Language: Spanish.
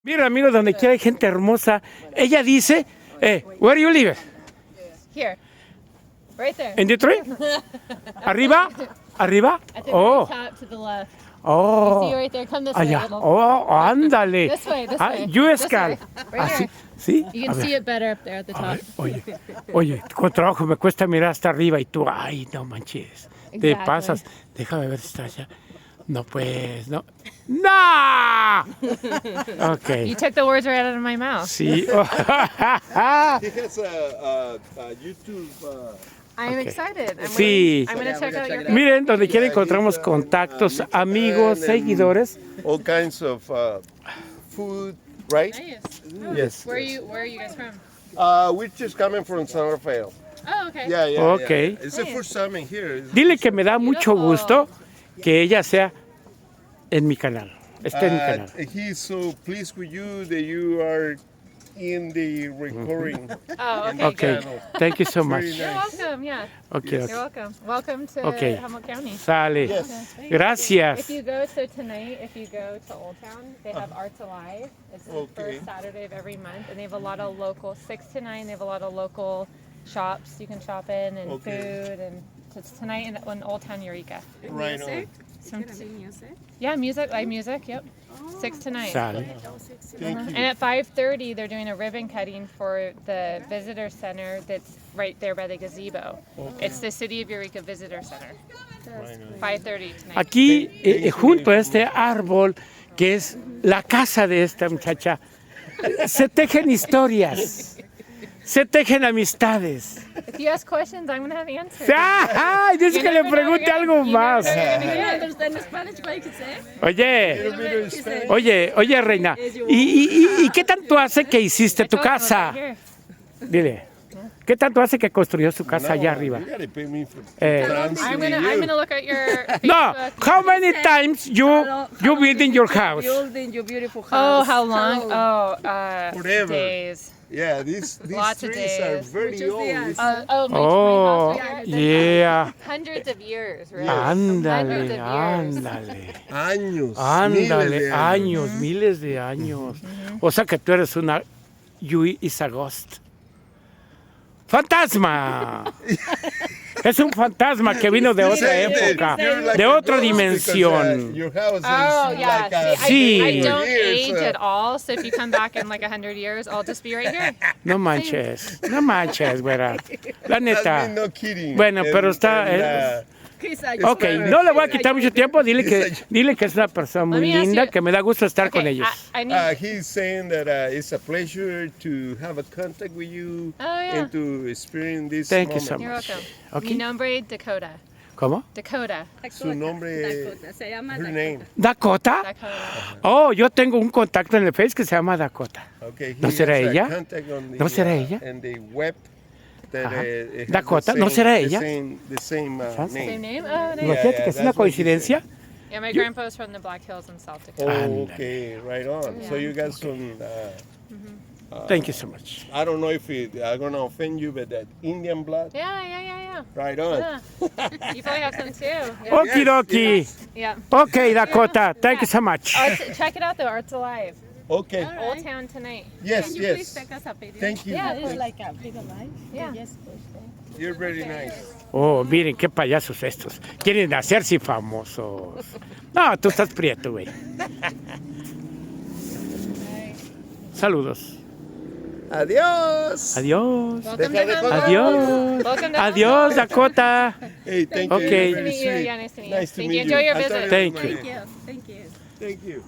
Mira, amigos, donde quiera hay gente hermosa. Ella dice, where do you live? Here. Right there. In Detroit? ¿Arriba? ¿Arriba? At the Oh. very top to the left. Oh. You see right there. Come this way. Allá. Little. Oh, ándale. This way, this way. US This Cal. way. Right ¿Así? here. ¿Sí? You A can ver. see it better up there at the A top. ver, oye, con trabajo me cuesta mirar hasta arriba y tú, ay, no manches. Te Exactly. pasas. Déjame ver si está allá. No, pues, no. ¡No! Ok. You took the words right out of my mouth. Sí. He has a YouTube. I'm Okay. excited. Sí. I'm going to check out your. Miren, donde quiera encontramos contactos, amigos, seguidores. All kinds of food, right? Nice. Yes. Where are you guys from? We're just coming from San Rafael. Oh, okay. Yeah. Okay. Yeah. It's the first time in here. Dile que me da mucho gusto que ella sea en mi canal. Esté en mi canal. He's so pleased with you that you are in the recording. Oh, okay. Okay. Good. Thank you so much. Very You're nice. welcome. Yeah. Okay. You're welcome. Welcome to Okay. Humboldt County. Sale. Yes. If Gracias. you go to tonight, if you go to Old Town, they have Arts Alive. It's the Okay. first Saturday of every month, and they have a lot of local 6 to 9. They have a lot of local shops you can shop in and Okay. food, and it's tonight in Old Town Eureka. Right on. Yeah, music, live music. Yep, 6 to 9. Sale. Thank you. And at 5:30, they're doing a ribbon cutting for the visitor center that's right there by the gazebo. It's the City of Eureka Visitor Center. 5:30 tonight. Aquí, junto a este árbol, que es la casa de esta muchacha, se tejen historias, se tejen amistades. If you ask questions, I'm going to have answers. ¡Ay! Dice que le pregunte algo más. Oye, reina, ¿y qué tanto hace que hiciste tu casa? Dile, ¿qué tanto hace que construyó su casa allá arriba? You gotta pay me for I'm gonna look at your No, Facebook. how many times you build in your house? Building your beautiful house. Oh, how long? How Oh, Forever. days. Yeah, these Lots of trees are days. very Muchos old. días. My Oh, house right yeah. hundreds of years, really. Ándale, Hundreds of years. ándale. Años. Ándale, miles de años, miles de años. O sea que tú eres una Yui Isagost. ¡Fantasma! Es un fantasma que vino de otra época, You're like de a otra ghost dimensión. because, your house is Oh yeah, like a see, I Sí. don't years, age at all. So if you come back in like 100 years, I'll just be right here. No manches, güera. La That's neta. me no kidding. Bueno, pero está... Ok, no le voy a quitar mucho tiempo. Dile que es una persona muy Let me ask linda, you- que me da gusto estar con Okay, ellos. I need. He's saying that it's a pleasure to have a contact with you Oh, yeah. and to experience this Thank you moment. so You're much. welcome. Okay. Mi nombre Dakota. ¿Cómo? Dakota. Su nombre, Dakota, se llama her Dakota. name. ¿Dakota? Dakota. Oh, yo tengo un contacto en el Face que se llama Dakota. Okay, ¿No he será has a ella? contact on the, ¿No será ella? And the web that, Ajá. it has Dakota, the ¿no será the ella? The same ¿Sabes? Same name. name? Oh, nice. Imagínate que es that's una what he coincidencia. Yeah, my grandpa's from the Black Hills in South Dakota. Oh, okay, right on. So you got some. Thank you so much. I don't know if I'm gonna offend you, but that Indian blood. Yeah. Right on. Yeah. You probably have some too. Yeah. Okidoki. Yeah. Ok, Dakota. Thank you so much. Check it out though. Art's Alive. Okay. Old Town tonight. Yes, Can you yes. please take us a picture? Thank you. Yeah, It's like a big alive. Yeah. Yes, please. You're very nice. Oh, miren qué payasos estos. Quieren hacerse famosos. No, tú estás prieto, güey. Saludos. Adiós. Adiós. Welcome Deja to de Humboldt. Adiós. Welcome to Adiós, Dakota. Hey, thank Okay. you. Nice to meet you. You're very Yeah, nice to meet you. Nice to Thank meet you. Enjoy your I thought visit. it was Thank my you. name. Thank you. Thank you.